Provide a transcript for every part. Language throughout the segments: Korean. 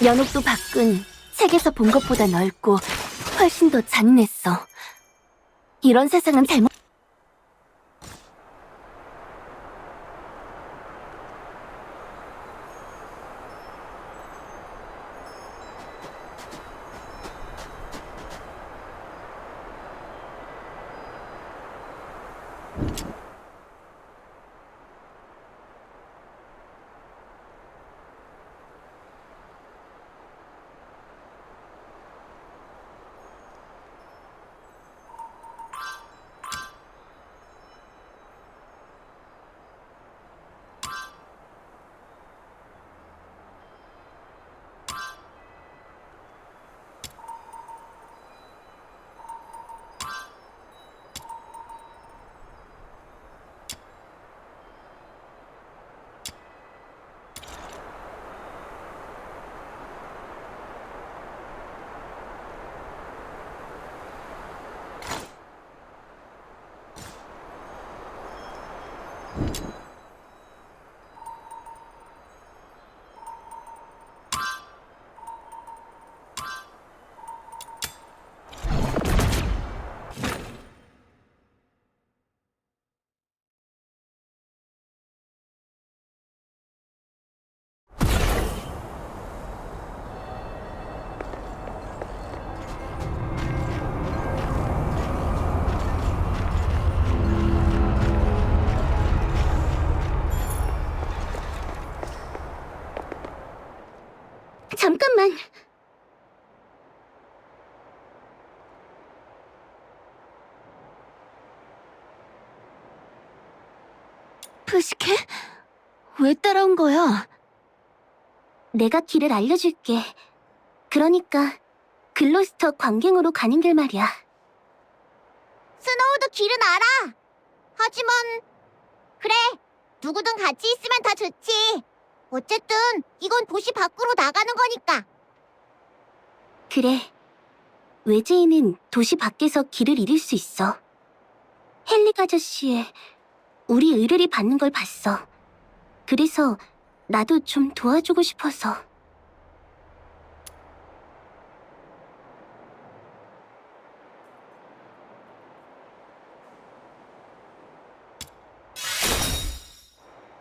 연옥도 밖은 책에서 본 것보다 넓고 훨씬 더 잔인했어. 이런 세상은 잘못... 잠깐만! 푸시케? 왜 따라온 거야? 내가 길을 알려줄게. 그러니까 글로스터 광경으로 가는 길 말이야. 스노우도 길은 알아. 하지만 그래, 누구든 같이 있으면 더 좋지. 어쨌든 이건 도시 밖으로 나가는 거니까. 그래. 외제인은 도시 밖에서 길을 잃을 수 있어. 헨릭 아저씨의 우리 의뢰를 받는 걸 봤어. 그래서 나도 좀 도와주고 싶어서.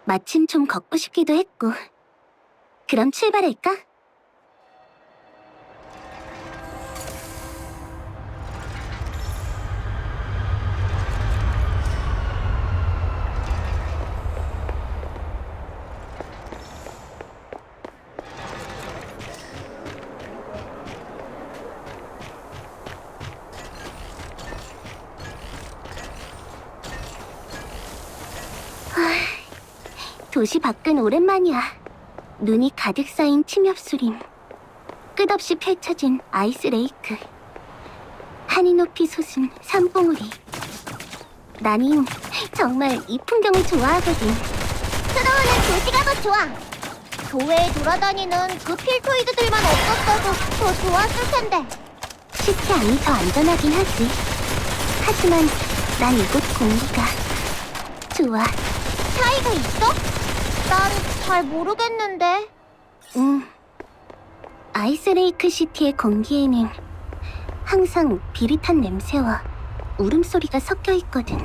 마침 좀 걷고 싶기도 했고. 그럼 출발할까? 도시 밖은 오랜만이야. 눈이 가득 쌓인 침엽수림. 끝없이 펼쳐진 아이스 레이크. 한이 높이 솟은 산봉우리. 나는 정말 이 풍경을 좋아하거든. 스노우는 도시가 더 좋아. 도외에 돌아다니는 그 필토이드들만 없었어도 더 좋았을 텐데. 시티안이 더 안전하긴 하지. 하지만 난 이곳 공기가 좋아. 차이가 있어? 난 잘 모르겠는데. 아이스레이크 시티의 공기에는 항상 비릿한 냄새와 울음소리가 섞여 있거든.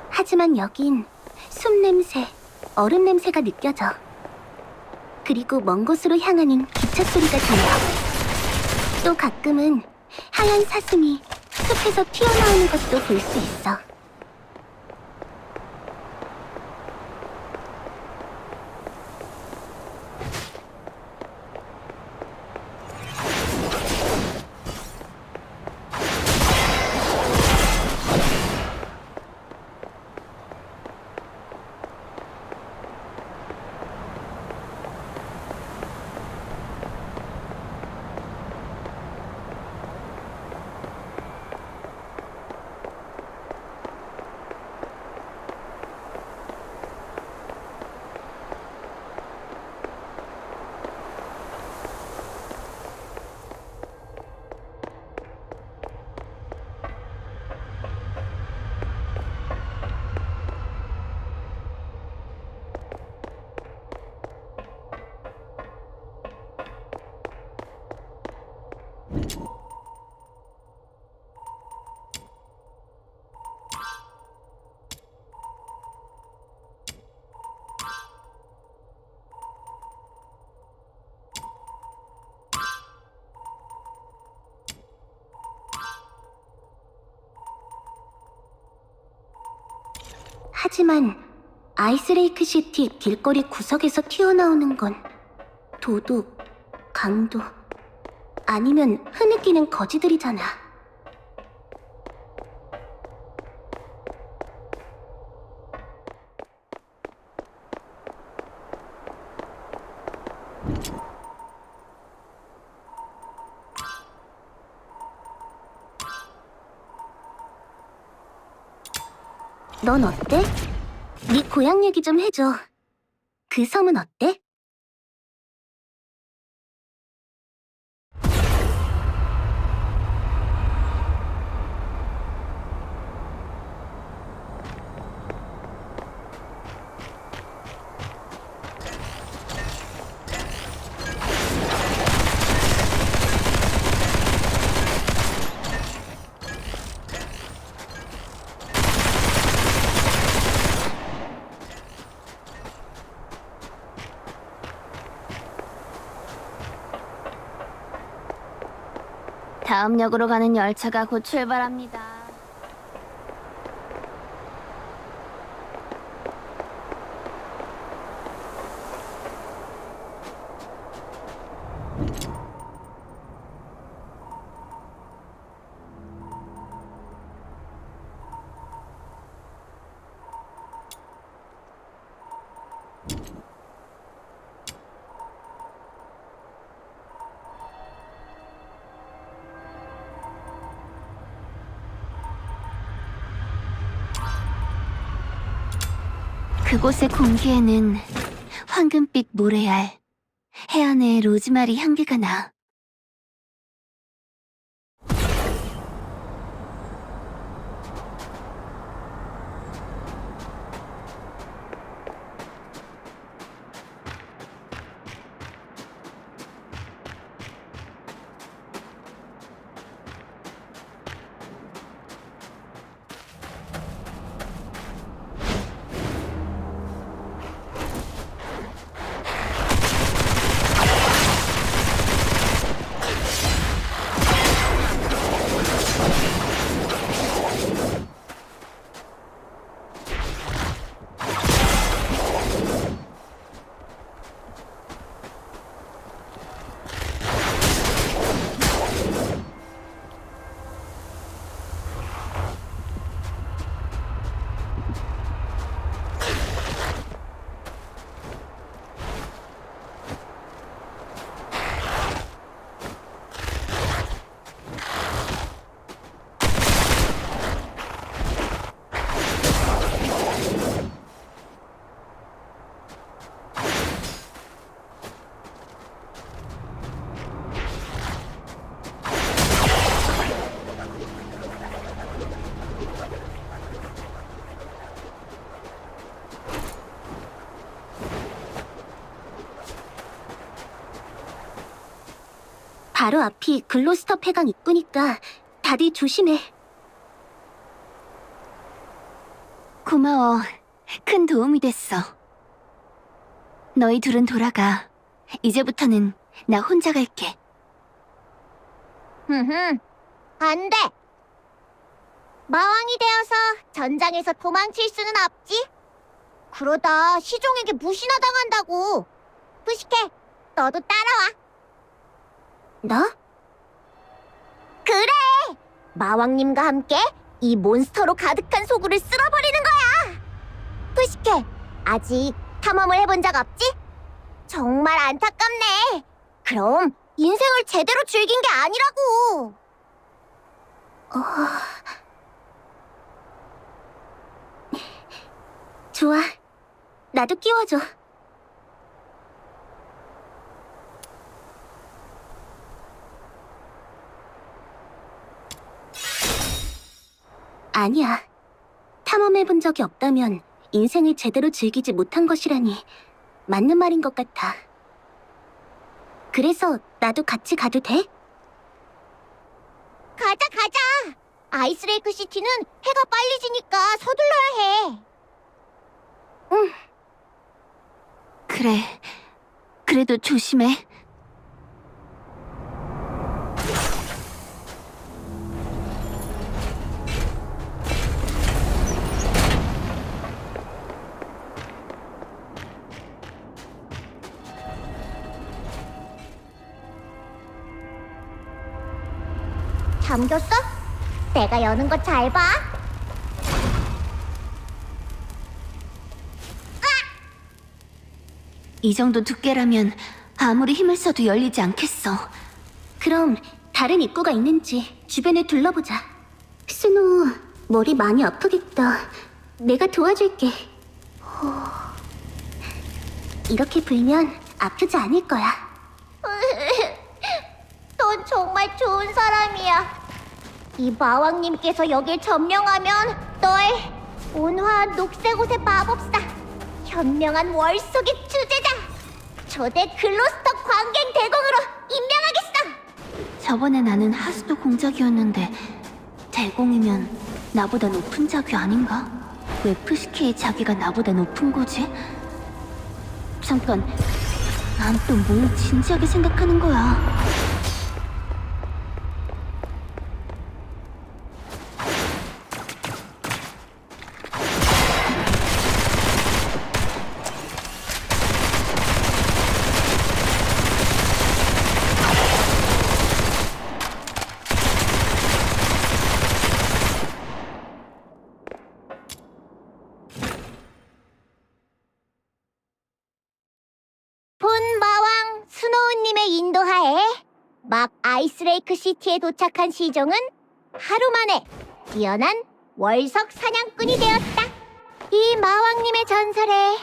하지만 여긴 숲 냄새, 얼음 냄새가 느껴져. 그리고 먼 곳으로 향하는 기차 소리가 들려. 또 가끔은 하얀 사슴이 숲에서 튀어나오는 것도 볼 수 있어. 하지만 아이스레이크 시티 길거리 구석에서 튀어나오는 건 도둑, 강도, 아니면 흐느끼는 거지들이잖아. 넌 어때? 네 고향 얘기 좀 해줘. 그 섬은 어때? 다음 역으로 가는 열차가 곧 출발합니다. 그곳의 공기에는 황금빛 모래알, 해안의 로즈마리 향기가 나. 바로 앞이 글로스터 폐강 입구니까 다들 조심해. 고마워. 큰 도움이 됐어. 너희 둘은 돌아가. 이제부터는 나 혼자 갈게. 안 돼. 마왕이 되어서 전장에서 도망칠 수는 없지. 그러다 시종에게 무시나 당한다고. 푸시케, 너도 따라와. 나? 그래! 마왕님과 함께 이 몬스터로 가득한 소굴을 쓸어버리는 거야! 푸시케, 아직 탐험을 해본 적 없지? 정말 안타깝네. 그럼 인생을 제대로 즐긴 게 아니라고. 좋아. 나도 끼워줘. 아니야. 탐험해본 적이 없다면 인생을 제대로 즐기지 못한 것이라니 맞는 말인 것 같아. 그래서 나도 같이 가도 돼? 가자. 아이스레이크 시티는 해가 빨리 지니까 서둘러야 해. 응. 그래. 그래도 조심해. 잠겼어? 내가 여는 거 잘 봐. 이 정도 두께라면 아무리 힘을 써도 열리지 않겠어. 그럼 다른 입구가 있는지 주변에 둘러보자. 스노우, 머리 많이 아프겠다. 내가 도와줄게. 이렇게 불면 아프지 않을 거야. 넌 정말 좋은 사람이야. 이 마왕님께서 여길 점령하면 너의 온화한 녹색 옷의 마법사, 현명한 월속의 주제자, 초대 글로스터 광갱 대공으로 임명하겠어. 저번에 나는 하수도 공작이었는데 대공이면 나보다 높은 작이 아닌가? 왜 푸시케의 자기가 나보다 높은 거지? 잠깐, 난 또 뭘 진지하게 생각하는 거야? 본 마왕 스노우님의 인도하에 막 아이스레이크 시티에 도착한 시종은 하루 만에 뛰어난 월석 사냥꾼이 되었다. 이 마왕님의 전설에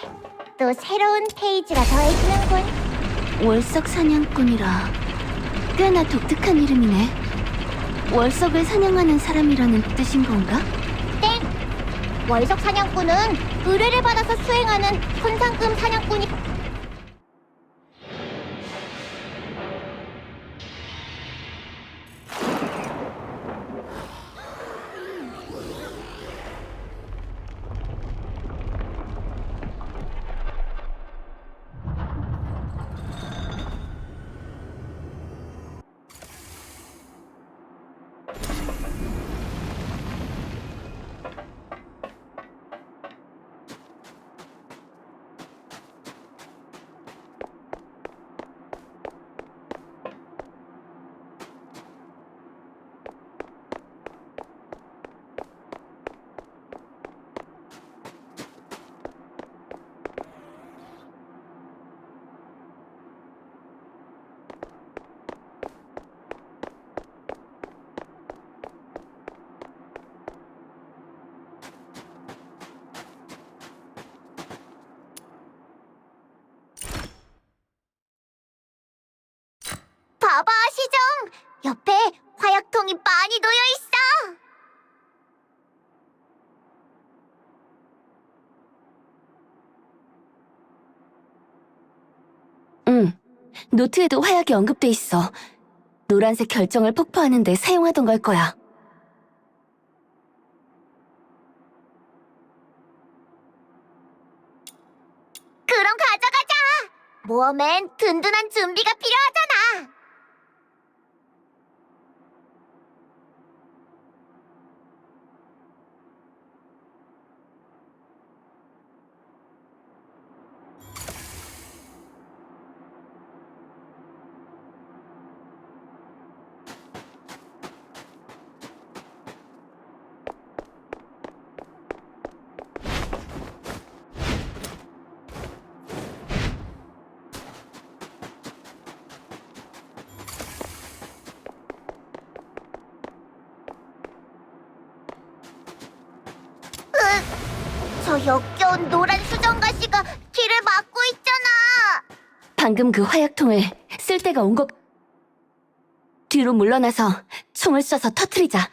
또 새로운 페이지가 더해지는군. 월석 사냥꾼이라 꽤나 독특한 이름이네. 월석을 사냥하는 사람이라는 뜻인 건가? 땡! 월석 사냥꾼은 의뢰를 받아서 수행하는 손상금 사냥꾼이. 봐봐, 시정! 옆에 화약통이 많이 놓여 있어! 응, 노트에도 화약이 언급돼 있어. 노란색 결정을 폭파하는데 사용하던 걸 거야. 그럼 가져가자! 모험엔 든든한 준비가 필요하잖아! 저 역겨운 노란 수정가시가 길을 막고 있잖아! 방금 그 화약통을 쓸 때가 온 것... 뒤로 물러나서 총을 쏴서 터트리자.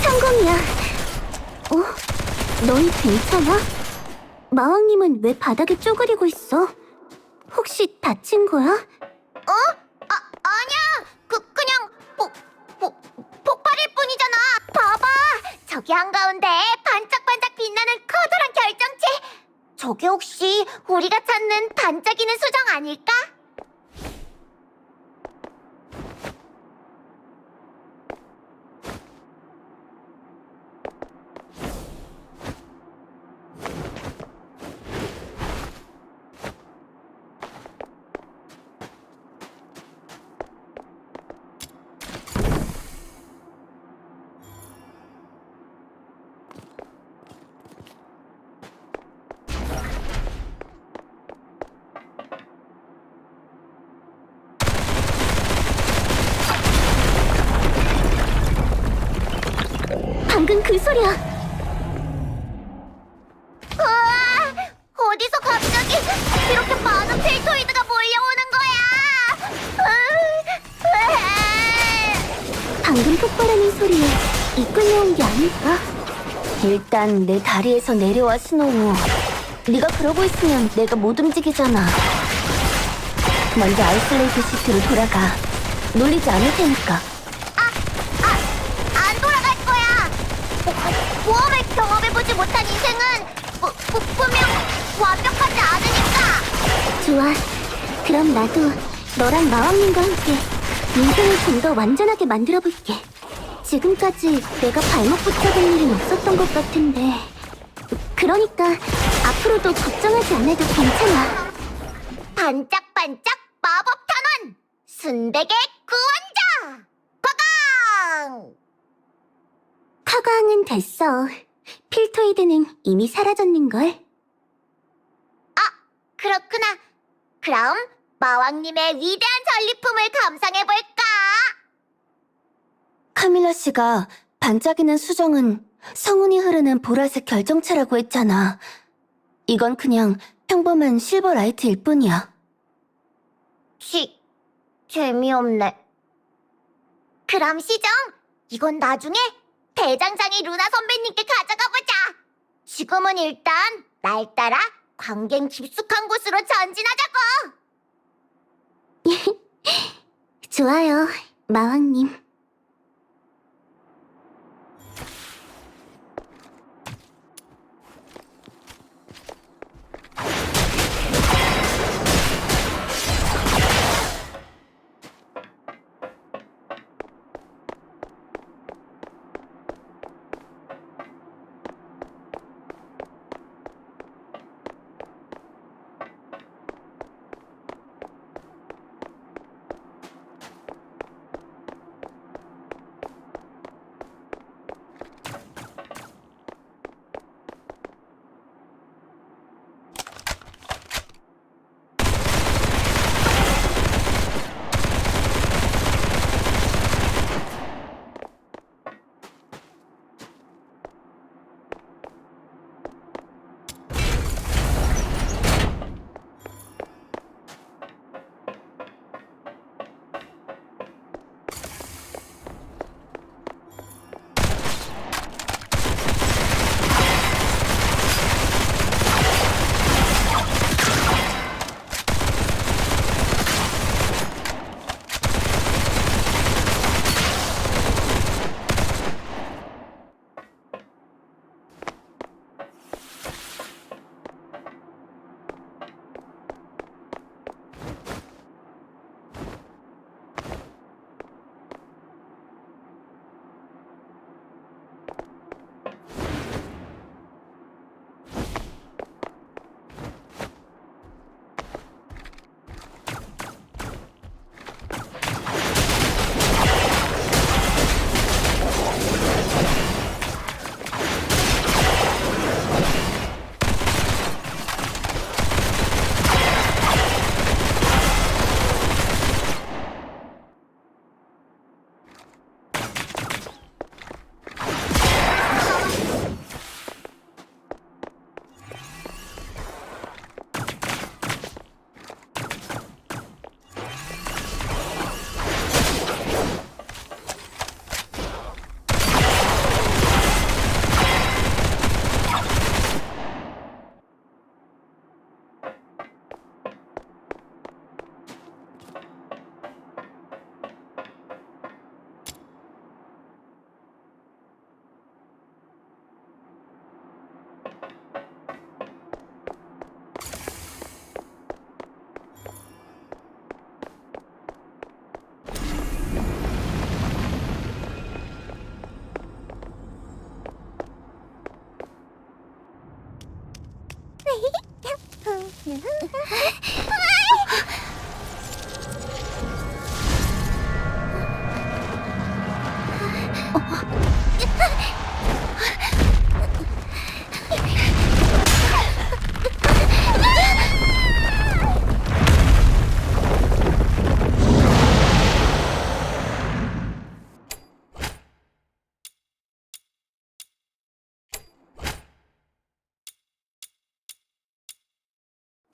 성공이야. 너희 괜찮아? 마왕님은 왜 바닥에 쪼그리고 있어? 혹시 다친 거야? 아니야. 그냥 폭발일 뿐이잖아. 봐봐. 저 저기 한가운데 반짝반짝 빛나는 커다란 결정체! 저게 혹시 우리가 찾는 반짝이는 수정 아닐까? 방금 그 소리야. 우와! 어디서 갑자기 이렇게 많은 필토이드가 몰려오는 거야? 방금 폭발하는 소리에 이끌려온 게 아닐까? 일단 내 다리에서 내려와 스노우. 네가 그러고 있으면 내가 못 움직이잖아. 먼저 아이솔레이트 시트로 돌아가. 놀리지 않을 테니까. 안 돌아갈 거야! 모험을 경험해보지 못한 인생은 분명 완벽하지 않으니까! 좋아. 그럼 나도 너랑 마왕님과 함께 인생을 좀 더 완전하게 만들어볼게. 지금까지 내가 발목 붙잡은 일은 없었던 것 같은데. 그러니까 앞으로도 걱정하지 않아도 괜찮아. 반짝반짝 마법 탄환! 순백의 구원자! 과강! 커가항은 됐어. 필토이드는 이미 사라졌는걸. 그렇구나. 그럼 마왕님의 위대한 전리품을 감상해볼까? 카밀라 씨가 반짝이는 수정은 성운이 흐르는 보라색 결정체라고 했잖아. 이건 그냥 평범한 실버 라이트일 뿐이야. 재미없네. 그럼 시정, 이건 나중에 대장장이 루나 선배님께 가져가보자. 지금은 일단 날 따라 광갱 깊숙한 곳으로 전진하자고. 좋아요, 마왕님.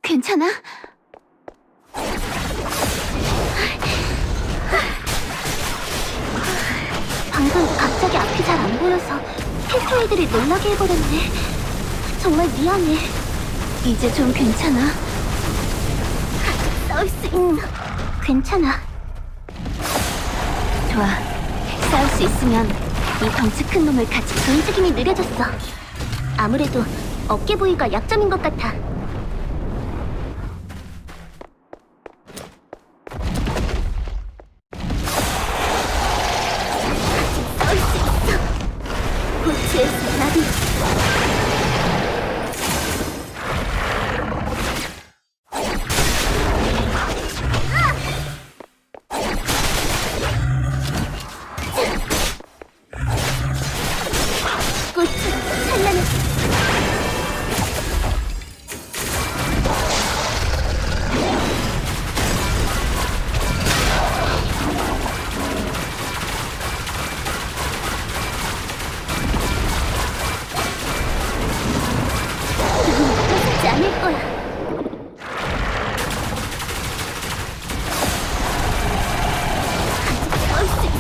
괜찮아? 방금 갑자기 앞이 잘 안 보여서 필토이들이 놀라게 해버렸네. 정말 미안해. 이제 좀 괜찮아? 싸울 수 있나? 괜찮아. 좋아. 싸울 수 있으면 이 덩치 큰 놈을 같이 움직임이 느려졌어. 아무래도 어깨 부위가 약점인 것 같아. 싸울 수 있어. 고치에서 나도 꽃처럼 찬란해. 뺏지 않을 거야. 싸울 수 있어.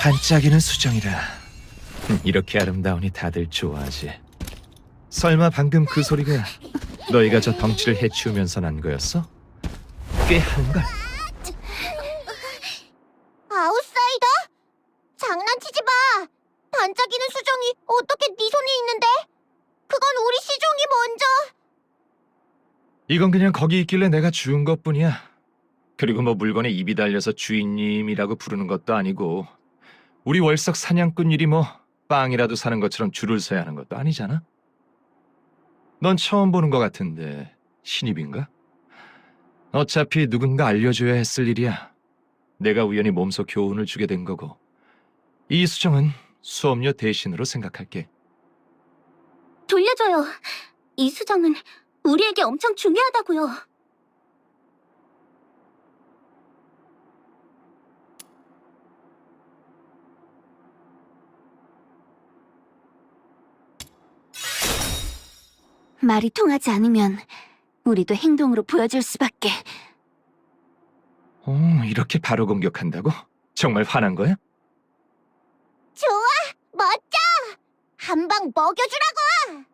반짝이는 수정이라. 이렇게 아름다우니 다들 좋아하지. 설마 방금 그 소리가 너희가 저 덩치를 해치우면서 난 거였어? 꽤 하는걸. 아웃사이더? 장난치지 마. 반짝이는 수정이 어떻게 네 손에 있는데? 그건 우리 시종이 먼저. 이건 그냥 거기 있길래 내가 주운 것뿐이야. 그리고 뭐 물건에 입이 달려서 주인님이라고 부르는 것도 아니고, 우리 월석 사냥꾼 일이 뭐 빵이라도 사는 것처럼 줄을 서야 하는 것도 아니잖아. 넌 처음 보는 것 같은데 신입인가? 어차피 누군가 알려줘야 했을 일이야. 내가 우연히 몸소 교훈을 주게 된 거고, 이 수정은 수업료 대신으로 생각할게. 돌려줘요. 이 수정은 우리에게 엄청 중요하다고요. 말이 통하지 않으면 우리도 행동으로 보여줄 수밖에. 이렇게 바로 공격한다고? 정말 화난 거야? 좋아! 멋져! 한 방 먹여주라고!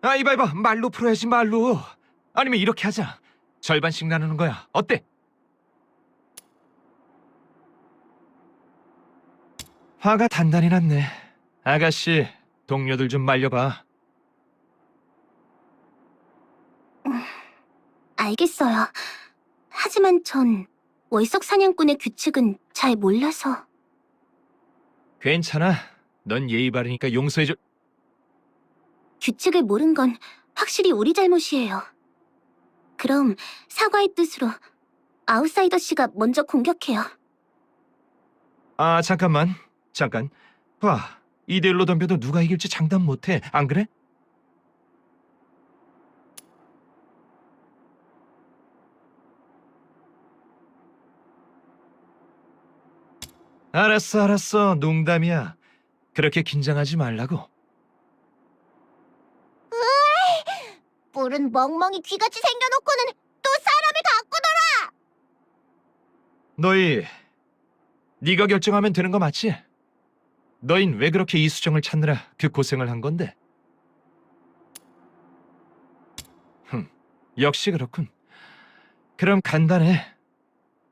아, 이봐. 말로 풀어야지, 말로. 아니면 이렇게 하자. 절반씩 나누는 거야. 어때? 화가 단단히 났네. 아가씨, 동료들 좀 말려봐. 알겠어요. 하지만 전 월석 사냥꾼의 규칙은 잘 몰라서. 괜찮아. 넌 예의 바르니까 용서해줘. 규칙을 모른 건 확실히 우리 잘못이에요. 그럼 사과의 뜻으로 아웃사이더 씨가 먼저 공격해요. 아, 잠깐. 봐, 2대1로 덤벼도 누가 이길지 장담 못해. 안 그래? 알았어. 농담이야. 그렇게 긴장하지 말라고. 뿔은 멍멍이 귀같이 생겨놓고는 또 사람을 갖고 너희, 네가 결정하면 되는 거 맞지? 너흰 왜 그렇게 이수정을 찾느라 그 고생을 한 건데? 역시 그렇군. 그럼 간단해.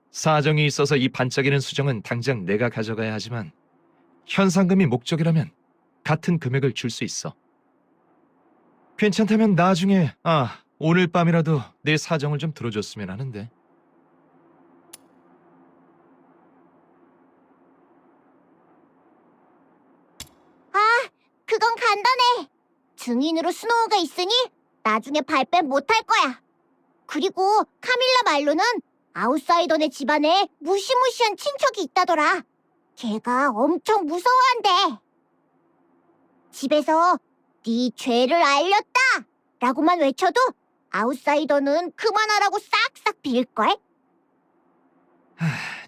사정이 있어서 이 반짝이는 수정은 당장 내가 가져가야 하지만 현상금이 목적이라면 같은 금액을 줄 수 있어. 괜찮다면 나중에, 오늘 밤이라도 내 사정을 좀 들어줬으면 하는데. 그건 간단해. 증인으로 스노우가 있으니 나중에 발뺌 못할 거야. 그리고 카밀라 말로는 아웃사이더네 집안에 무시무시한 친척이 있다더라. 걔가 엄청 무서워한대. 집에서 네 죄를 알렸다! 라고만 외쳐도 아웃사이더는 그만하라고 싹싹 빌걸?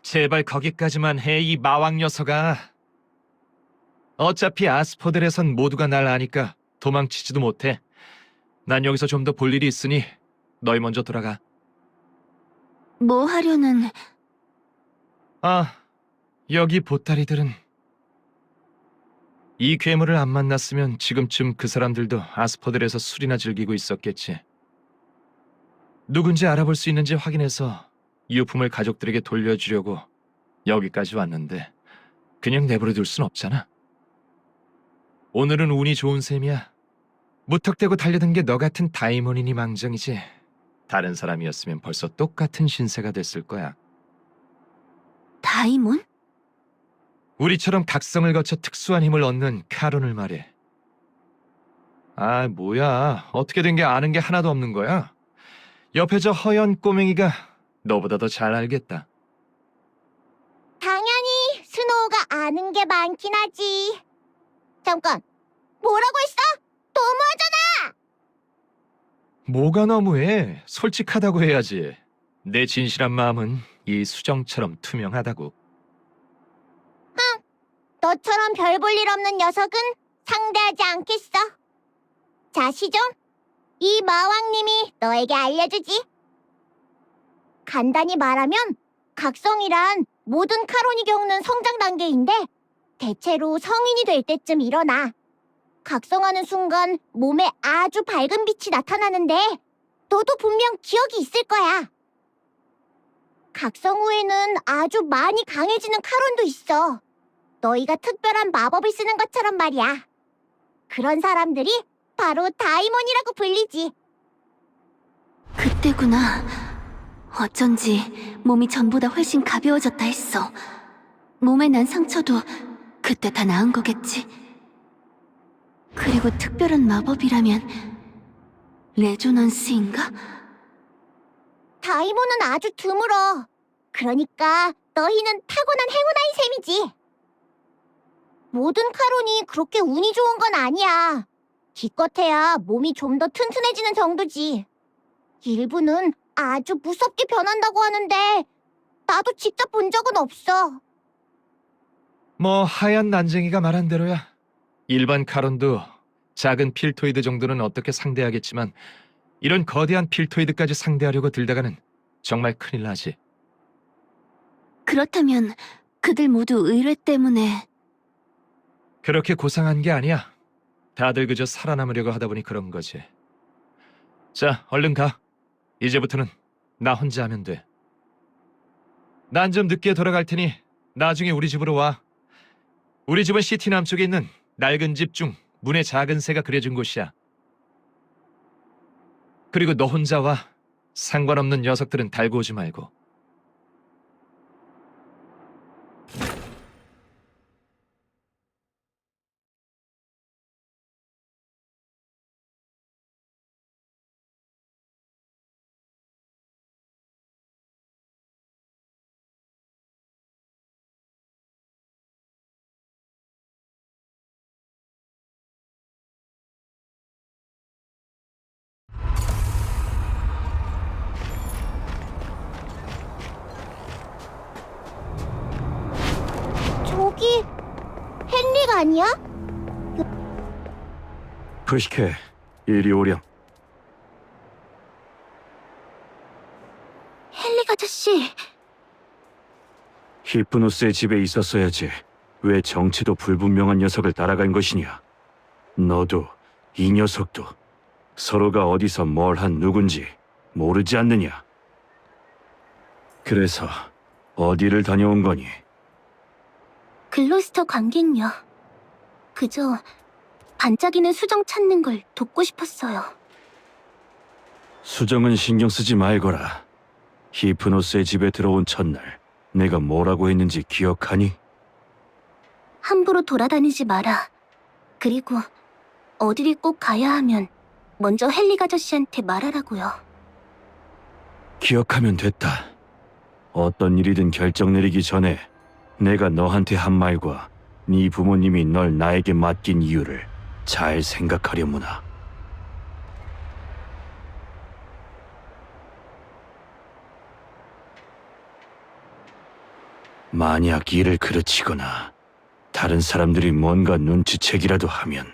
제발 거기까지만 해, 이 마왕 녀석아. 어차피 아스포델에선 모두가 날 아니까 도망치지도 못해. 난 여기서 좀 더 볼 일이 있으니 너희 먼저 돌아가. 뭐 하려는... 여기 보따리들은 이 괴물을 안 만났으면 지금쯤 그 사람들도 아스포델에서 술이나 즐기고 있었겠지. 누군지 알아볼 수 있는지 확인해서 유품을 가족들에게 돌려주려고 여기까지 왔는데 그냥 내버려 둘 순 없잖아. 오늘은 운이 좋은 셈이야. 무턱대고 달려든 게 너 같은 다이몬이니 망정이지. 다른 사람이었으면 벌써 똑같은 신세가 됐을 거야. 다이몬? 우리처럼 각성을 거쳐 특수한 힘을 얻는 카론을 말해. 뭐야. 어떻게 된 게 아는 게 하나도 없는 거야? 옆에 저 허연 꼬맹이가 너보다 더 잘 알겠다. 당연히 스노우가 아는 게 많긴 하지. 잠깐, 뭐라고 했어? 너무하잖아! 뭐가 너무해. 솔직하다고 해야지. 내 진실한 마음은 이 수정처럼 투명하다고. 너처럼 별 볼 일 없는 녀석은 상대하지 않겠어. 자, 시종. 이 마왕님이 너에게 알려주지. 간단히 말하면 각성이란 모든 카론이 겪는 성장 단계인데 대체로 성인이 될 때쯤 일어나. 각성하는 순간 몸에 아주 밝은 빛이 나타나는데 너도 분명 기억이 있을 거야. 각성 후에는 아주 많이 강해지는 카론도 있어. 너희가 특별한 마법을 쓰는 것처럼 말이야. 그런 사람들이 바로 다이몬이라고 불리지. 그때구나. 어쩐지 몸이 전보다 훨씬 가벼워졌다 했어. 몸에 난 상처도 그때 다 나은 거겠지. 그리고 특별한 마법이라면 레조넌스인가? 다이몬은 아주 드물어. 그러니까 너희는 타고난 행운아인 셈이지. 모든 카론이 그렇게 운이 좋은 건 아니야. 기껏해야 몸이 좀 더 튼튼해지는 정도지. 일부는 아주 무섭게 변한다고 하는데 나도 직접 본 적은 없어. 뭐 하얀 난쟁이가 말한 대로야. 일반 카론도 작은 필토이드 정도는 어떻게 상대하겠지만 이런 거대한 필토이드까지 상대하려고 들다가는 정말 큰일 나지. 그렇다면 그들 모두 의뢰 때문에 그렇게 고상한 게 아니야. 다들 그저 살아남으려고 하다 보니 그런 거지. 자, 얼른 가. 이제부터는 나 혼자 하면 돼. 난 좀 늦게 돌아갈 테니 나중에 우리 집으로 와. 우리 집은 시티 남쪽에 있는 낡은 집 중 문에 작은 새가 그려진 곳이야. 그리고 너 혼자 와. 상관없는 녀석들은 달고 오지 말고. 저기 헨리가 아니야? 푸시케, 이리 오렴. 헨릭 아저씨, 히프노스의 집에 있었어야지. 왜 정체도 불분명한 녀석을 따라간 것이냐? 너도 이 녀석도 서로가 어디서 뭘 한 누군지 모르지 않느냐? 그래서 어디를 다녀온 거니? 글로스터 관객요. 그저 반짝이는 수정 찾는 걸 돕고 싶었어요. 수정은 신경 쓰지 말거라. 히프노스의 집에 들어온 첫날 내가 뭐라고 했는지 기억하니? 함부로 돌아다니지 마라. 그리고 어디를 꼭 가야 하면 먼저 헨릭 아저씨한테 말하라고요. 기억하면 됐다. 어떤 일이든 결정 내리기 전에 내가 너한테 한 말과 네 부모님이 널 나에게 맡긴 이유를 잘 생각하려무나. 만약 일을 그르치거나 다른 사람들이 뭔가 눈치채기라도 하면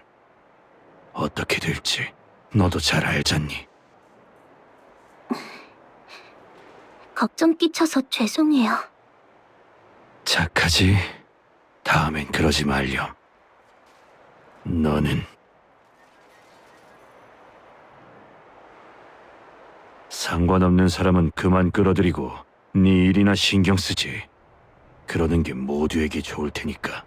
어떻게 될지 너도 잘 알잖니. 걱정 끼쳐서 죄송해요. 착하지? 다음엔 그러지 말렴. 너는 상관없는 사람은 그만 끌어들이고 네 일이나 신경 쓰지. 그러는 게 모두에게 좋을 테니까.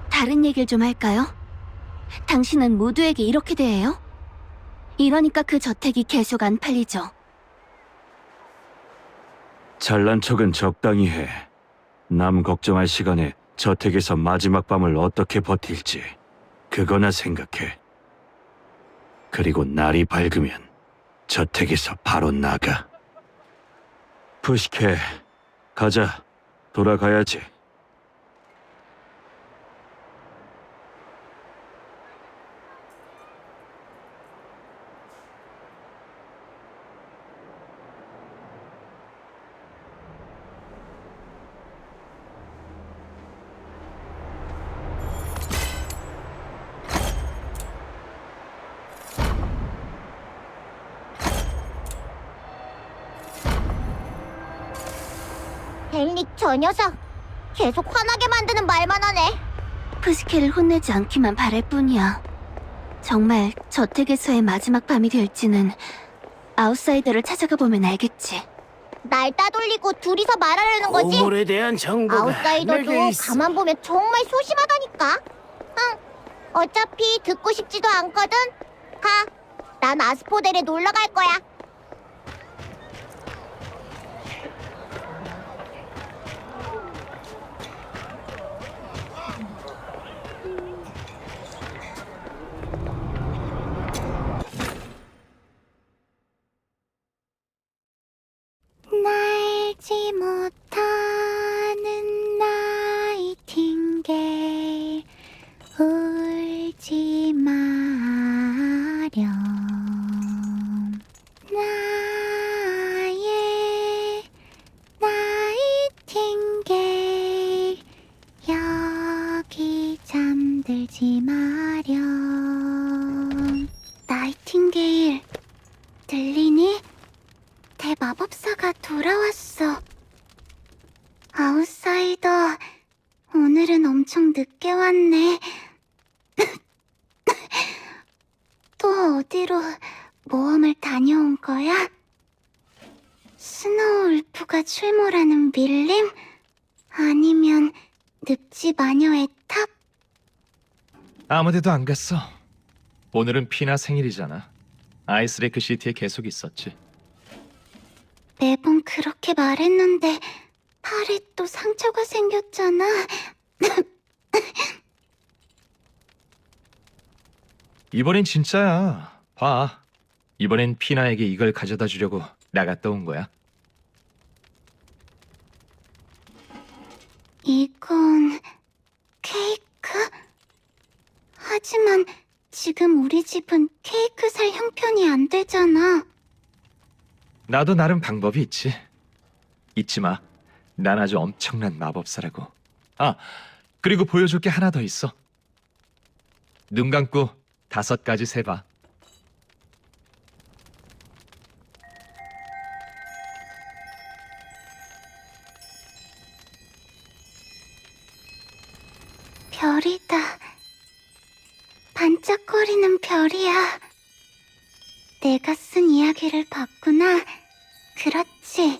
다른 얘기를 좀 할까요? 당신은 모두에게 이렇게 대해요? 이러니까 그 저택이 계속 안 팔리죠. 잘난 척은 적당히 해. 남 걱정할 시간에 저택에서 마지막 밤을 어떻게 버틸지 그거나 생각해. 그리고 날이 밝으면 저택에서 바로 나가. 푸시케, 가자. 돌아가야지. 헨릭 저 녀석 계속 화나게 만드는 말만 하네. 푸시케를 혼내지 않기만 바랄 뿐이야. 정말 저택에서의 마지막 밤이 될지는 아웃사이더를 찾아가 보면 알겠지. 날 따돌리고 둘이서 말하려는 거지? 보물에 대한 정보가 아웃사이더도 내게 있어. 가만 보면 정말 소심하다니까. 응, 어차피 듣고 싶지도 않거든. 가, 난 아스포델에 놀러 갈 거야. 날 지켜줘. 나이팅게일, 들리니? 대마법사가 돌아왔어. 아웃사이더, 오늘은 엄청 늦게 왔네. 또 어디로 모험을 다녀온 거야? 스노우울프가 출몰하는 밀림? 아니면 늪지 마녀의 탑? 아무데도 안 갔어. 오늘은 피나 생일이잖아. 아이스레이크 시티에 계속 있었지. 매번 그렇게 말했는데 팔에 또 상처가 생겼잖아. 이번엔 진짜야. 봐. 이번엔 피나에게 이걸 가져다 주려고 나갔다 온 거야. 이건 케이크? 하지만 지금 우리 집은 케이크 살 형편이 안 되잖아. 나도 나름 방법이 있지. 잊지 마. 난 아주 엄청난 마법사라고. 아, 그리고 보여줄 게 하나 더 있어. 눈 감고 5가지 세봐. 별이다. 반짝거리는 별이야. 내가 쓴 이야기를 봤구나. 그렇지.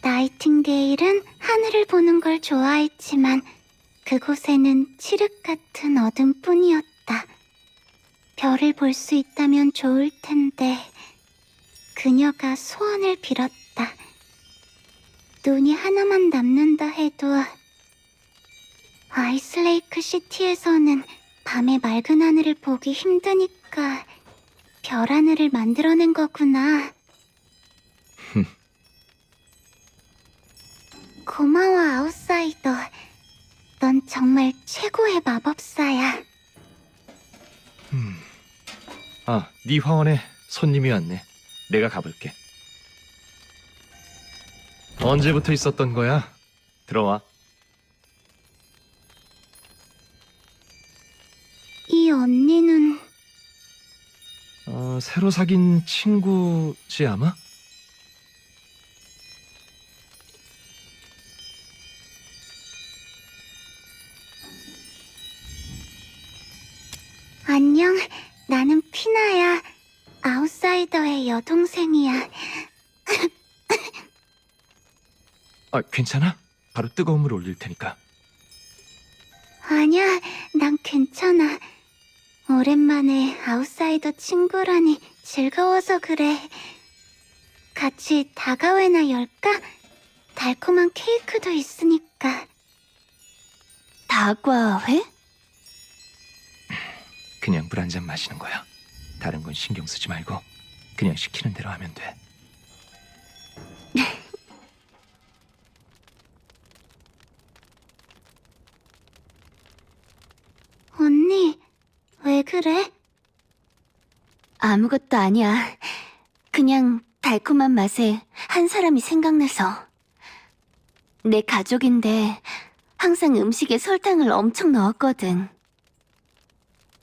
나이팅게일은 하늘을 보는 걸 좋아했지만 그곳에는 칠흑 같은 어둠뿐이었다. 별을 볼 수 있다면 좋을 텐데 그녀가 소원을 빌었다. 눈이 하나만 남는다 해도 아이스레이크 시티에서는 밤에 맑은 하늘을 보기 힘드니까 별 하늘을 만들어낸 거구나. 고마워, 아웃사이더. 넌 정말 최고의 마법사야. 아, 네 화원에 손님이 왔네. 내가 가볼게. 언제부터 있었던 거야? 들어와. 이 언니는 새로 사귄 친구지 아마? 안녕. 나는 피나야. 아웃사이더의 여동생이야. 아, 괜찮아? 바로 뜨거운 물 올릴 테니까. 아니야, 난 괜찮아. 오랜만에 아웃사이더 친구라니 즐거워서 그래. 같이 다가회나 열까? 달콤한 케이크도 있으니까. 다과회? 그냥 물 한 잔 마시는 거야. 다른 건 신경 쓰지 말고 그냥 시키는 대로 하면 돼. 언니, 왜 그래? 아무것도 아니야. 그냥 달콤한 맛에 한 사람이 생각나서. 내 가족인데 항상 음식에 설탕을 엄청 넣었거든.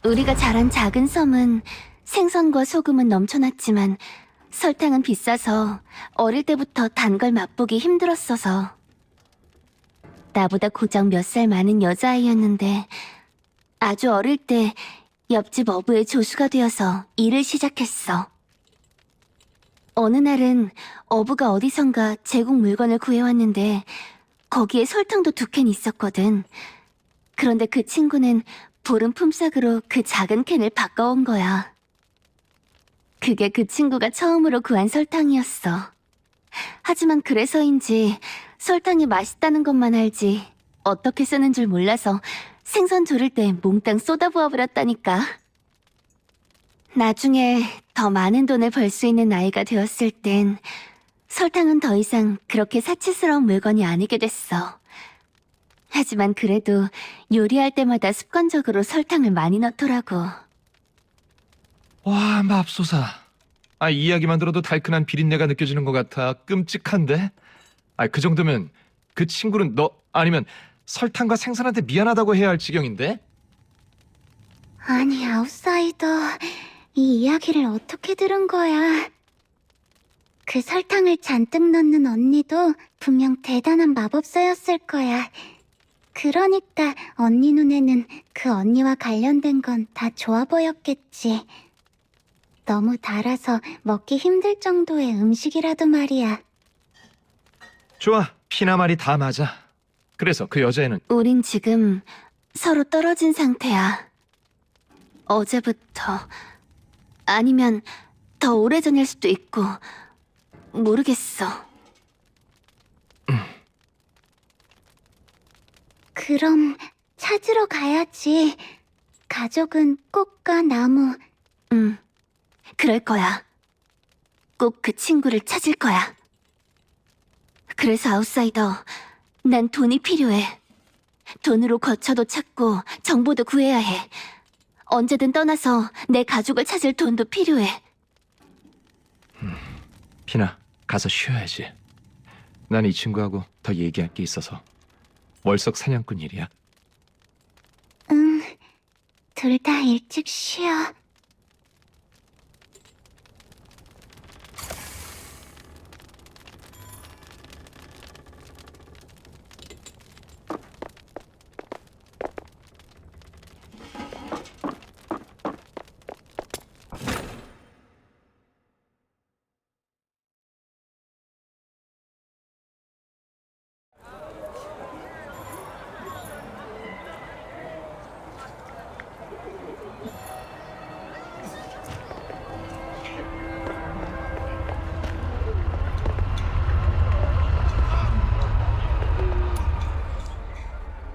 우리가 자란 작은 섬은 생선과 소금은 넘쳐났지만 설탕은 비싸서 어릴 때부터 단 걸 맛보기 힘들었어서. 나보다 고작 몇 살 많은 여자아이였는데 아주 어릴 때 옆집 어부의 조수가 되어서 일을 시작했어. 어느 날은 어부가 어디선가 제국 물건을 구해왔는데 거기에 설탕도 2캔 있었거든. 그런데 그 친구는 보름 품삯으로 그 작은 캔을 바꿔온 거야. 그게 그 친구가 처음으로 구한 설탕이었어. 하지만 그래서인지 설탕이 맛있다는 것만 알지 어떻게 쓰는 줄 몰라서 생선 조릴 때 몽땅 쏟아부어버렸다니까. 나중에 더 많은 돈을 벌 수 있는 나이가 되었을 땐 설탕은 더 이상 그렇게 사치스러운 물건이 아니게 됐어. 하지만 그래도 요리할 때마다 습관적으로 설탕을 많이 넣더라고. 와, 맙소사. 아, 이 이야기만 들어도 달큰한 비린내가 느껴지는 것 같아. 끔찍한데? 아, 그 정도면 그 친구는 너 아니면 설탕과 생선한테 미안하다고 해야 할 지경인데? 아니, 아웃사이더. 이 이야기를 어떻게 들은 거야? 그 설탕을 잔뜩 넣는 언니도 분명 대단한 마법사였을 거야. 그러니까 언니 눈에는 그 언니와 관련된 건 다 좋아 보였겠지. 너무 달아서 먹기 힘들 정도의 음식이라도 말이야. 좋아, 피나 말이 다 맞아. 그래서 그 여자애는 우린 지금 서로 떨어진 상태야. 어제부터. 아니면 더 오래전일 수도 있고. 모르겠어. 그럼 찾으러 가야지. 가족은 꽃과 나무. 그럴 거야. 꼭 그 친구를 찾을 거야. 그래서 아웃사이더, 난 돈이 필요해. 돈으로 거처도 찾고 정보도 구해야 해. 언제든 떠나서 내 가족을 찾을 돈도 필요해. 피나, 가서 쉬어야지. 난 이 친구하고 더 얘기할 게 있어서. 월석 사냥꾼 일이야. 응, 둘 다 일찍 쉬어.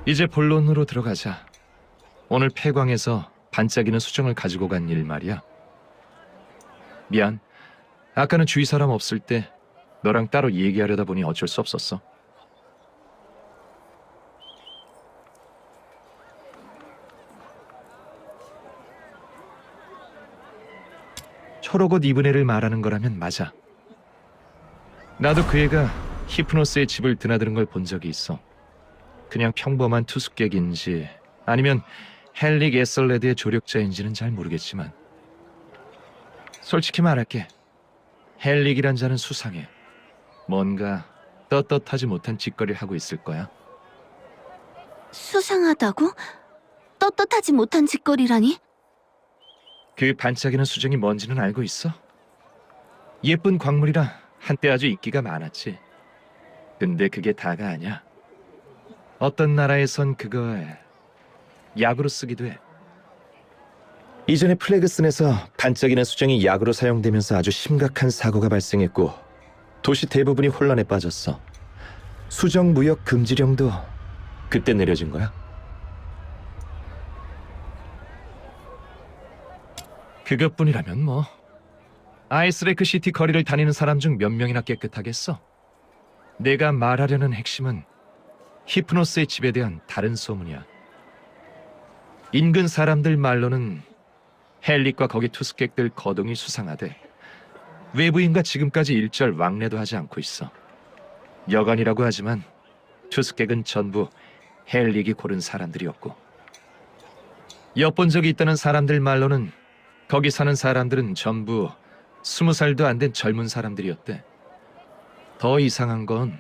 이제 본론으로 들어가자. 오늘 폐광에서 반짝이는 수정을 가지고 간 일 말이야. 미안. 아까는 주위 사람 없을 때 너랑 따로 얘기하려다 보니 어쩔 수 없었어. 초록옷 입은 애를 말하는 거라면 맞아. 나도 그 애가 히프노스의 집을 드나드는 걸 본 적이 있어. 그냥 평범한 투숙객인지 아니면 헬릭 에설레드의 조력자인지는 잘 모르겠지만 솔직히 말할게. 헬릭이란 자는 수상해. 뭔가 떳떳하지 못한 짓거리를 하고 있을 거야. 수상하다고? 떳떳하지 못한 짓거리라니? 그 반짝이는 수정이 뭔지는 알고 있어? 예쁜 광물이라 한때 아주 인기가 많았지. 근데 그게 다가 아니야. 어떤 나라에선 그걸 약으로 쓰기도 해. 이전에 플래그슨에서 반짝이는 수정이 약으로 사용되면서 아주 심각한 사고가 발생했고 도시 대부분이 혼란에 빠졌어. 수정 무역 금지령도 그때 내려진 거야. 그것뿐이라면 뭐 아이스레이크 시티 거리를 다니는 사람 중 몇 명이나 깨끗하겠어? 내가 말하려는 핵심은 히프노스의 집에 대한 다른 소문이야. 인근 사람들 말로는 헬릭과 거기 투숙객들 거동이 수상하대. 외부인과 지금까지 일절 왕래도 하지 않고 있어. 여관이라고 하지만 투숙객은 전부 헬릭이 고른 사람들이었고, 엿본 적이 있다는 사람들 말로는 거기 사는 사람들은 전부 20살도 안 된 젊은 사람들이었대. 더 이상한 건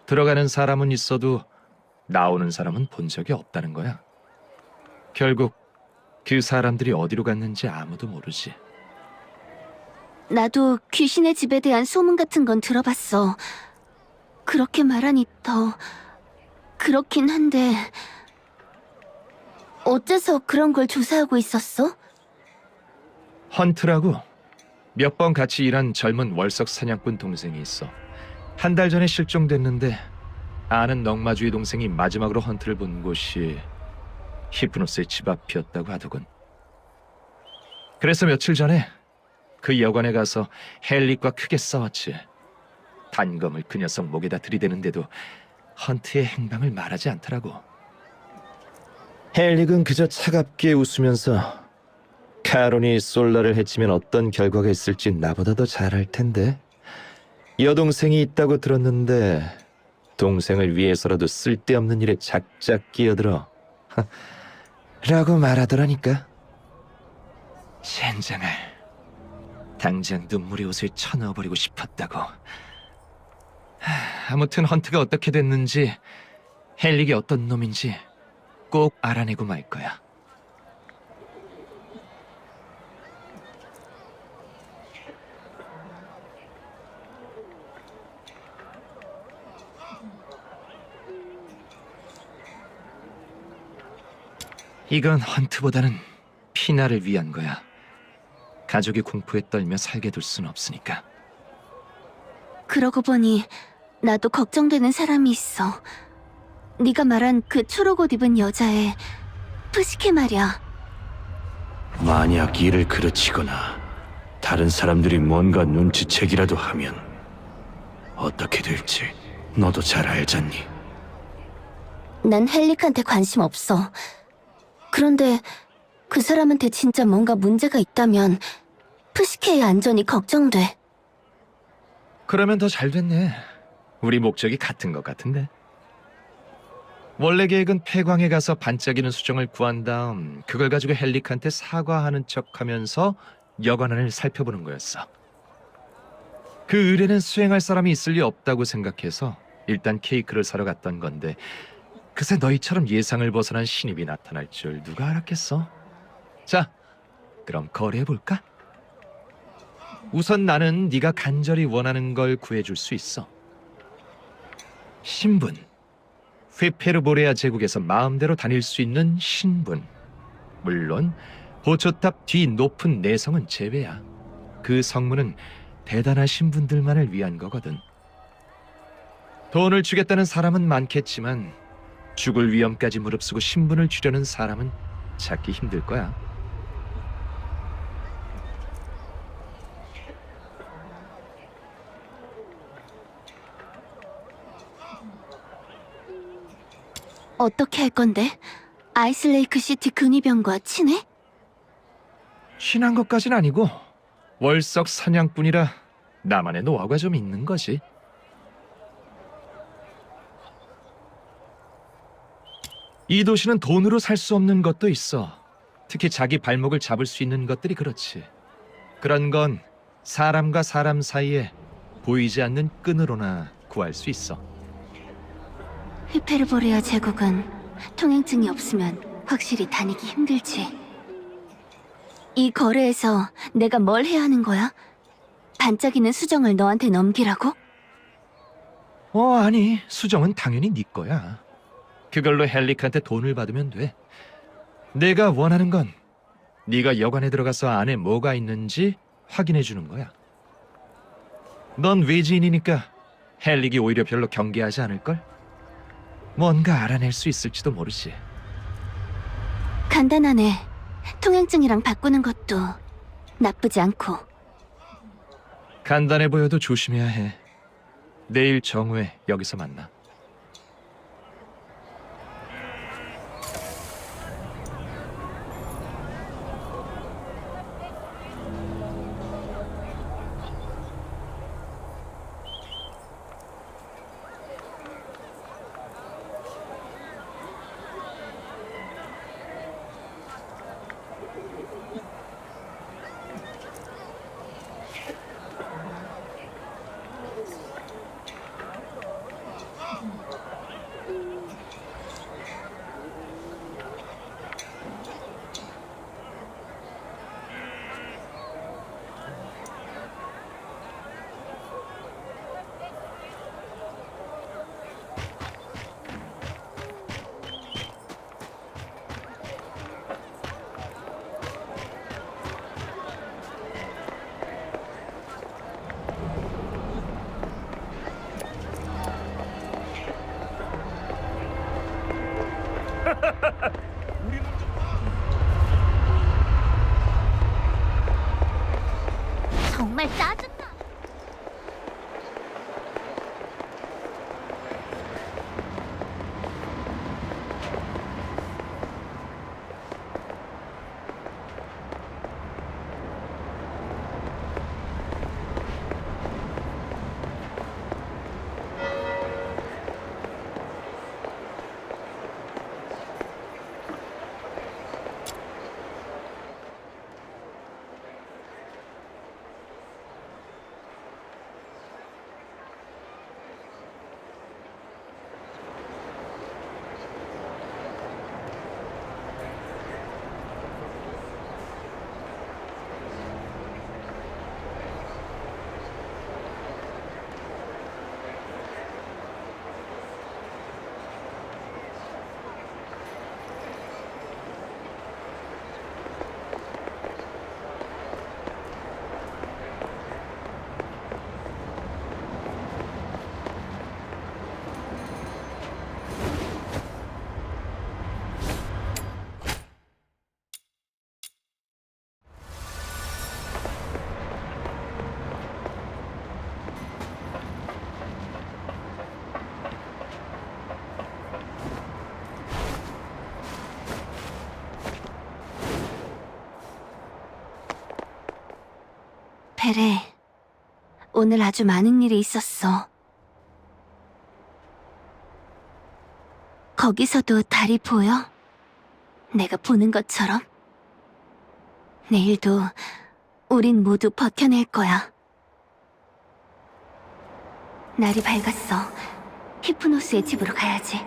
들어가는 사람은 있어도 나오는 사람은 본 적이 없다는 거야. 결국 그 사람들이 어디로 갔는지 아무도 모르지. 나도 귀신의 집에 대한 소문 같은 건 들어봤어. 그렇게 말하니 더 그렇긴 한데 어째서 그런 걸 조사하고 있었어? 헌트라고 몇 번 같이 일한 젊은 월석 사냥꾼 동생이 있어. 한 달 전에 실종됐는데 아는 넝마주의 동생이 마지막으로 헌트를 본 곳이 히프노스의 집 앞이었다고 하더군. 그래서 며칠 전에 그 여관에 가서 헬릭과 크게 싸웠지. 단검을 그 녀석 목에다 들이대는데도 헌트의 행방을 말하지 않더라고. 헬릭은 그저 차갑게 웃으면서 카론이 솔라를 해치면 어떤 결과가 있을지 나보다 더 잘 알 텐데, 여동생이 있다고 들었는데 동생을 위해서라도 쓸데없는 일에 작작 끼어들어 라고 말하더라니까. 젠장을. 당장 눈물의 옷을 쳐넣어버리고 싶었다고. 아무튼 헌트가 어떻게 됐는지, 헬릭이 어떤 놈인지 꼭 알아내고 말 거야. 이건 헌트보다는 피나를 위한 거야. 가족이 공포에 떨며 살게 둘 순 없으니까. 그러고 보니 나도 걱정되는 사람이 있어. 네가 말한 그 초록 옷 입은 여자애 푸시케 말이야. 만약 일을 그르치거나 다른 사람들이 뭔가 눈치채기라도 하면 어떻게 될지 너도 잘 알잖니. 난 헬릭한테 관심 없어. 그런데 그 사람한테 진짜 뭔가 문제가 있다면 푸시케의 안전이 걱정돼. 그러면 더 잘 됐네. 우리 목적이 같은 것 같은데. 원래 계획은 폐광에 가서 반짝이는 수정을 구한 다음 그걸 가지고 헬릭한테 사과하는 척하면서 여관안을 살펴보는 거였어. 그 의뢰는 수행할 사람이 있을 리 없다고 생각해서 일단 케이크를 사러 갔던 건데, 그새 너희처럼 예상을 벗어난 신입이 나타날 줄 누가 알았겠어? 자, 그럼 거래해볼까? 우선 나는 네가 간절히 원하는 걸 구해줄 수 있어. 신분. 휘페르보레아 제국에서 마음대로 다닐 수 있는 신분. 물론 보초탑 뒤 높은 내성은 제외야. 그 성문은 대단하신 분들만을 위한 거거든. 돈을 주겠다는 사람은 많겠지만 죽을 위험까지 무릅쓰고 신분을 주려는 사람은 찾기 힘들 거야. 어떻게 할 건데? 아이슬레이크 시티 근위병과 친해? 친한 것까진 아니고 월석 사냥꾼이라 나만의 노하우가 좀 있는 거지. 이 도시는 돈으로 살 수 없는 것도 있어. 특히 자기 발목을 잡을 수 있는 것들이 그렇지. 그런 건 사람과 사람 사이에 보이지 않는 끈으로나 구할 수 있어. 휘페르보레아 제국은 통행증이 없으면 확실히 다니기 힘들지. 이 거래에서 내가 뭘 해야 하는 거야? 반짝이는 수정을 너한테 넘기라고? 아니, 수정은 당연히 네 거야. 그걸로 헬릭한테 돈을 받으면 돼. 내가 원하는 건 네가 여관에 들어가서 안에 뭐가 있는지 확인해 주는 거야. 넌 외지인이니까 헬릭이 오히려 별로 경계하지 않을걸? 뭔가 알아낼 수 있을지도 모르지. 간단하네. 통행증이랑 바꾸는 것도 나쁘지 않고. 간단해 보여도 조심해야 해. 내일 정오에 여기서 만나. 정말 짜증나. 베레, 오늘 아주 많은 일이 있었어. 거기서도 달이 보여? 내가 보는 것처럼? 내일도 우린 모두 버텨낼 거야. 날이 밝았어. 히프노스의 집으로 가야지.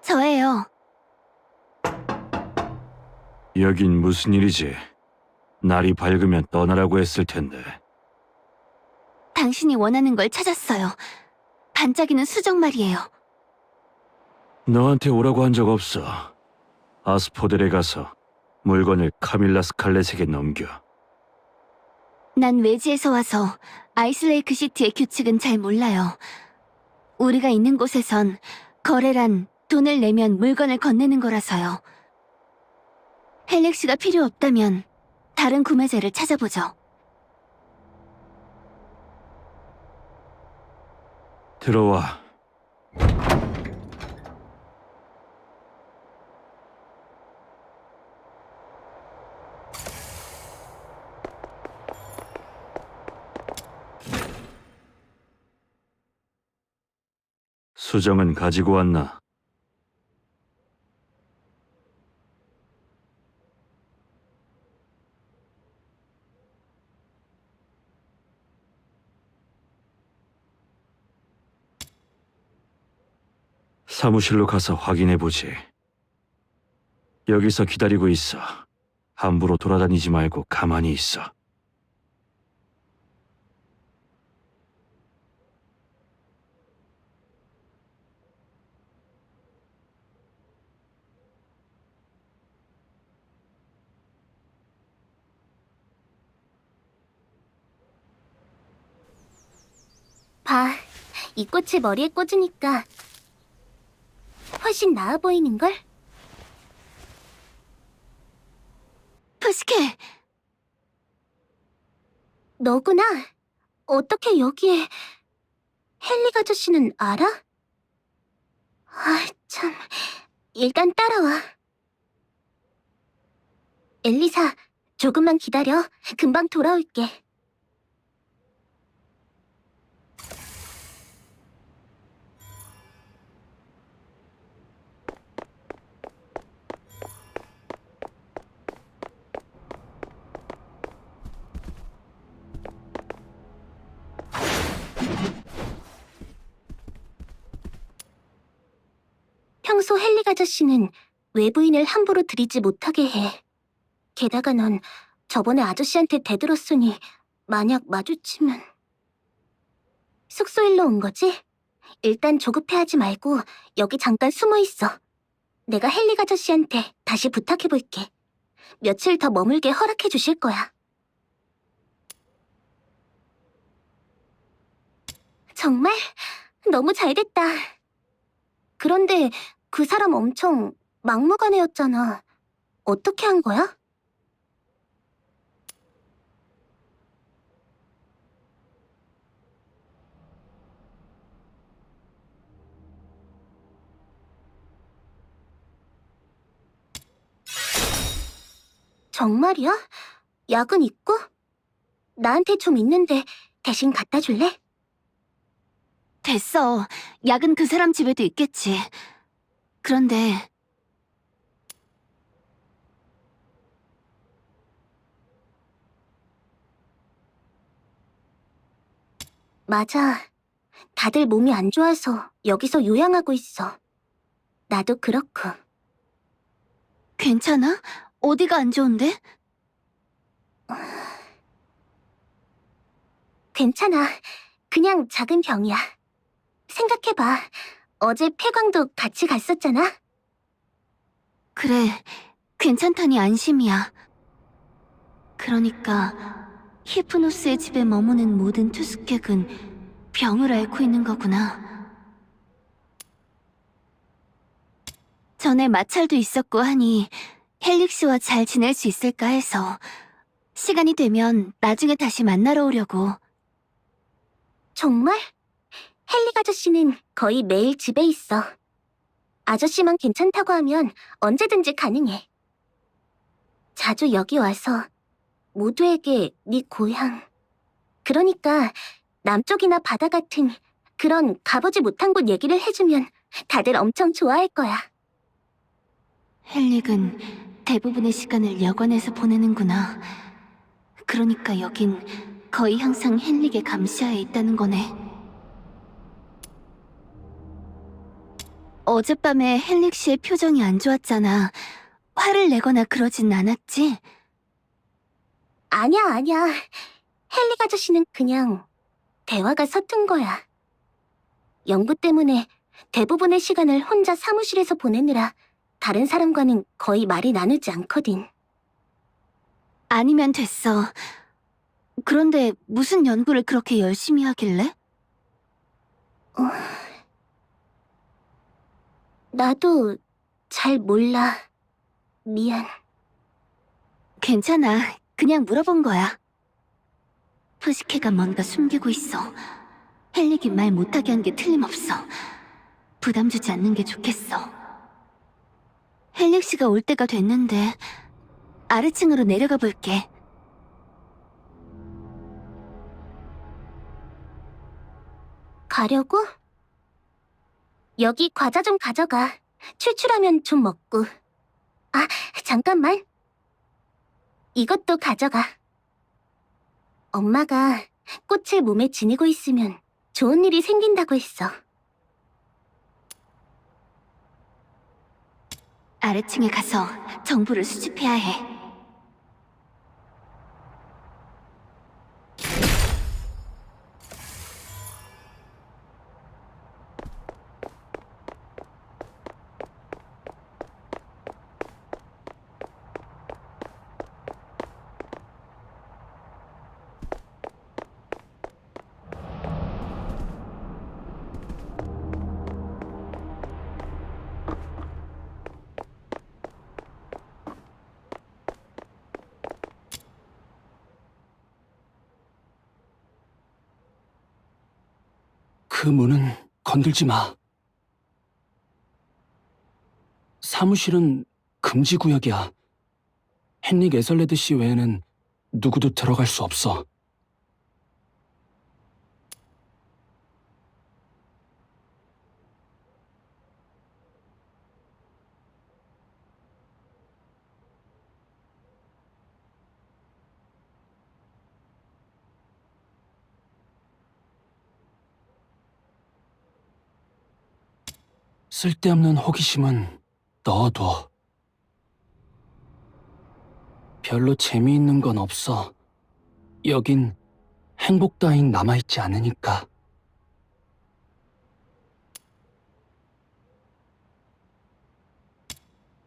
저예요. 여긴 무슨 일이지? 날이 밝으면 떠나라고 했을 텐데. 당신이 원하는 걸 찾았어요. 반짝이는 수정 말이에요. 너한테 오라고 한 적 없어. 아스포델에 가서 물건을 카밀라 스칼렛에게 넘겨. 난 외지에서 와서 아이슬레이크 시티의 규칙은 잘 몰라요. 우리가 있는 곳에선 거래란 돈을 내면 물건을 건네는 거라서요. 헬릭스가 필요 없다면 다른 구매자를 찾아보죠. 들어와. 수정은 가지고 왔나? 사무실로 가서 확인해보지. 여기서 기다리고 있어. 함부로 돌아다니지 말고 가만히 있어. 봐, 이 꽃을 머리에 꽂으니까 훨씬 나아 보이는걸? 푸시케! 너구나. 어떻게 여기에... 헨릭 아저씨는 알아? 아, 참... 일단 따라와. 엘리사, 조금만 기다려. 금방 돌아올게. 평소 헨릭 아저씨는 외부인을 함부로 들이지 못하게 해. 게다가 넌 저번에 아저씨한테 대들었으니 만약 마주치면... 숙소 일로 온 거지? 일단 조급해하지 말고 여기 잠깐 숨어 있어. 내가 헨릭 아저씨한테 다시 부탁해볼게. 며칠 더 머물게 허락해 주실 거야. 정말? 너무 잘 됐다. 그런데 그 사람 엄청 막무가내였잖아. 어떻게 한 거야? 정말이야? 약은 있고? 나한테 좀 있는데 대신 갖다 줄래? 됐어. 약은 그 사람 집에도 있겠지. 그런데 맞아. 다들 몸이 안 좋아서 여기서 요양하고 있어. 나도 그렇고. 괜찮아? 어디가 안 좋은데? 괜찮아. 그냥 작은 병이야. 생각해봐. 어제 폐광도 같이 갔었잖아. 그래, 괜찮다니 안심이야. 그러니까 히프노스의 집에 머무는 모든 투스객은 병을 앓고 있는 거구나. 전에 마찰도 있었고 하니 헬릭스와 잘 지낼 수 있을까 해서 시간이 되면 나중에 다시 만나러 오려고. 정말? 헨릭 아저씨는 거의 매일 집에 있어. 아저씨만 괜찮다고 하면 언제든지 가능해. 자주 여기 와서 모두에게 네 고향, 그러니까 남쪽이나 바다 같은 그런 가보지 못한 곳 얘기를 해주면 다들 엄청 좋아할 거야. 헬릭은 대부분의 시간을 여관에서 보내는구나. 그러니까 여긴 거의 항상 헬릭의 감시하에 있다는 거네. 어젯밤에 헬릭 씨의 표정이 안 좋았잖아. 화를 내거나 그러진 않았지? 아니야. 헨릭 아저씨는 그냥 대화가 서툰 거야. 연구 때문에 대부분의 시간을 혼자 사무실에서 보내느라 다른 사람과는 거의 말이 나누지 않거든. 아니면 됐어. 그런데 무슨 연구를 그렇게 열심히 하길래? 나도 잘 몰라. 미안. 괜찮아. 그냥 물어본 거야. 푸시케가 뭔가 숨기고 있어. 헬릭이 말 못하게 한 게 틀림없어. 부담 주지 않는 게 좋겠어. 헬릭 씨가 올 때가 됐는데 아래층으로 내려가 볼게. 가려고? 여기 과자 좀 가져가. 출출하면 좀 먹고. 아, 잠깐만. 이것도 가져가. 엄마가 꽃을 몸에 지니고 있으면 좋은 일이 생긴다고 했어. 아래층에 가서 정보를 수집해야 해. 그 문은 건들지 마. 사무실은 금지 구역이야. 헨릭 에설레드 씨 외에는 누구도 들어갈 수 없어. 쓸데없는 호기심은 넣어둬. 별로 재미있는 건 없어. 여긴 행복 따윈 남아있지 않으니까.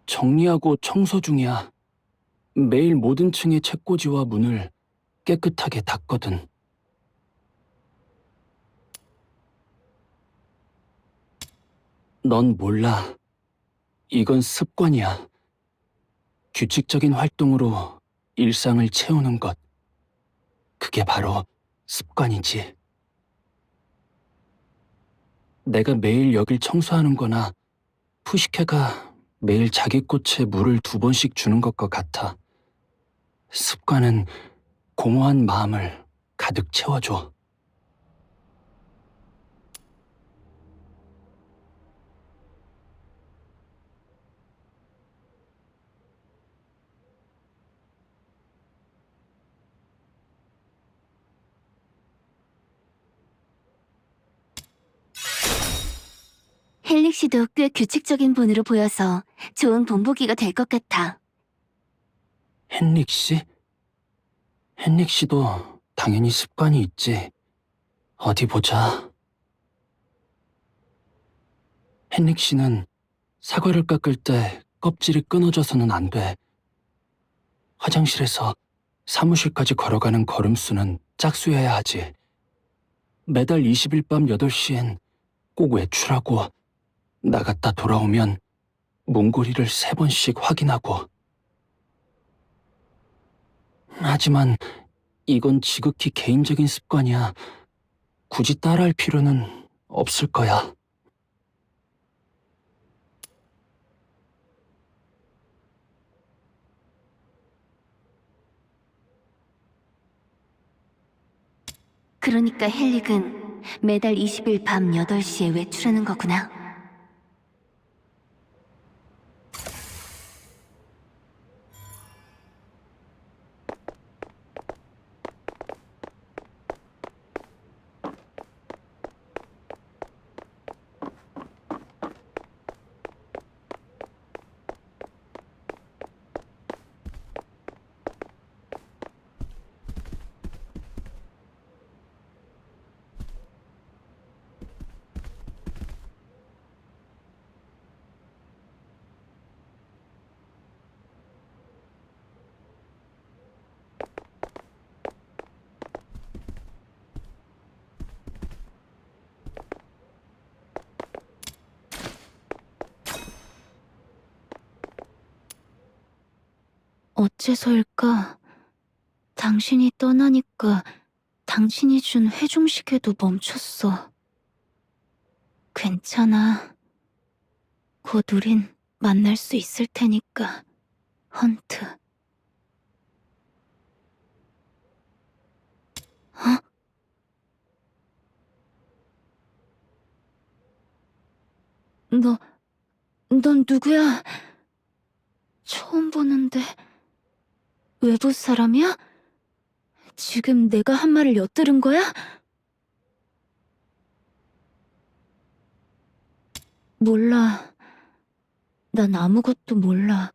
정리하고 청소 중이야. 매일 모든 층의 책꽂이와 문을 깨끗하게 닦거든. 넌 몰라. 이건 습관이야. 규칙적인 활동으로 일상을 채우는 것. 그게 바로 습관이지. 내가 매일 여길 청소하는 거나 푸시케가 매일 자기 꽃에 물을 2번씩 주는 것과 같아. 습관은 공허한 마음을 가득 채워줘. 헬릭 씨도 꽤 규칙적인 분으로 보여서 좋은 본보기가 될 것 같아. 헨릭 씨? 헨릭 씨도 당연히 습관이 있지. 어디 보자. 헨릭 씨는 사과를 깎을 때 껍질이 끊어져서는 안 돼. 화장실에서 사무실까지 걸어가는 걸음수는 짝수여야 하지. 매달 20일 밤 8시엔 꼭 외출하고 나갔다 돌아오면 문고리를 3번씩 확인하고. 하지만 이건 지극히 개인적인 습관이야. 굳이 따라할 필요는 없을 거야. 그러니까 헬릭은 매달 20일 밤 8시에 외출하는 거구나. 어째서일까? 당신이 떠나니까 당신이 준 회중식에도 멈췄어. 괜찮아. 곧 우린 만날 수 있을 테니까, 헌트. 어? 넌 누구야? 처음 보는데 외부 사람이야? 지금 내가 한 말을 엿들은 거야? 몰라. 난 아무것도 몰라.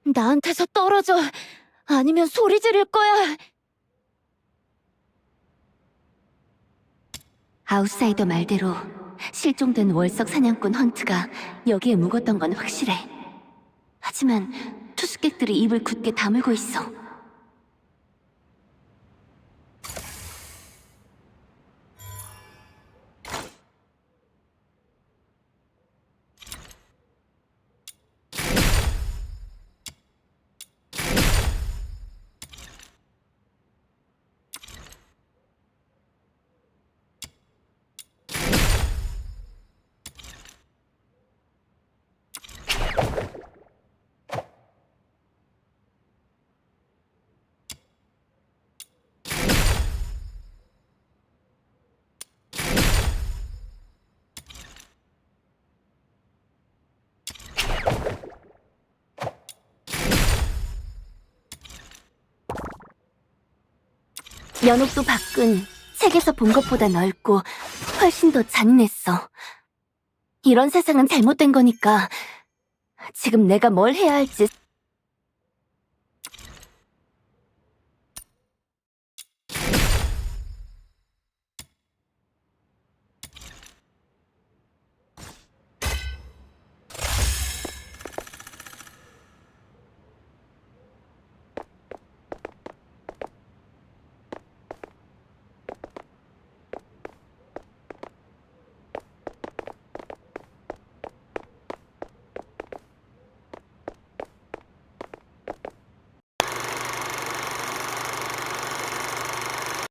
나한테서 떨어져! 아니면 소리 지를 거야! 아웃사이더 말대로 실종된 월석 사냥꾼 헌트가 여기에 묵었던 건 확실해. 하지만 투숙객들이 입을 굳게 다물고 있어. 연옥도 밖은 책에서 본 것보다 넓고 훨씬 더 잔인했어. 이런 세상은 잘못된 거니까 지금 내가 뭘 해야 할지